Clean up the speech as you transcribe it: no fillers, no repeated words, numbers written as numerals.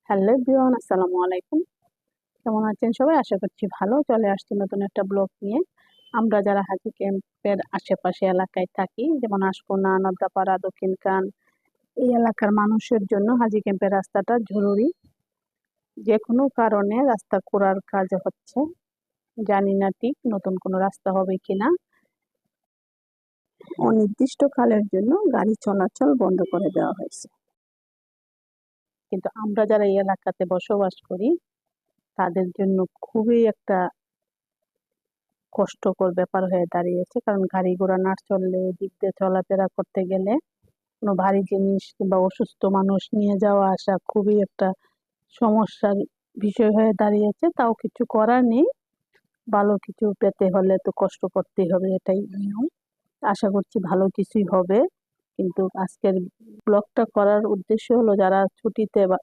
Hello everyone, আসসালামু আলাইকুম। কেমন আছেন সবাই? আশা করছি ভালো। চলে আসছি নতুন একটা ব্লগ নিয়ে। আমরা যারা হাজী ক্যাম্পের আশেপাশে এলাকায় থাকি, যেমন আশকোনা, নদ্দাপাড়া, দক্ষিণখান, এই এলাকার মানুষের জন্য হাজী ক্যাম্পের রাস্তাটা জরুরি। যে কোনো কারণে রাস্তা করার কাজ হচ্ছে, জানি না ঠিক নতুন কোনো রাস্তা হবে কিনা। অনির্দিষ্টকালের জন্য গাড়ি চলাচল বন্ধ করে দেওয়া হয়েছে, কিন্তু আমরা যারা এই এলাকাতে বসবাস করি তাদের জন্য খুবই একটা কষ্টকর ব্যাপার হয়ে দাঁড়িয়েছে। কারণ গাড়ি ঘোড়া না চললে দিক দিয়ে চলাফেরা করতে গেলে কোনো ভারী জিনিস কিংবা অসুস্থ মানুষ নিয়ে যাওয়া আসা খুবই একটা সমস্যার বিষয় হয়ে দাঁড়িয়েছে। তাও কিছু করার নেই, ভালো কিছু পেতে হলে তো কষ্ট করতেই হবে, এটাই নিয়ম। আশা করছি ভালো কিছুই হবে। কিন্তু আজকের ব্লগটা করার উদ্দেশ্য হলো যারা ছুটিতে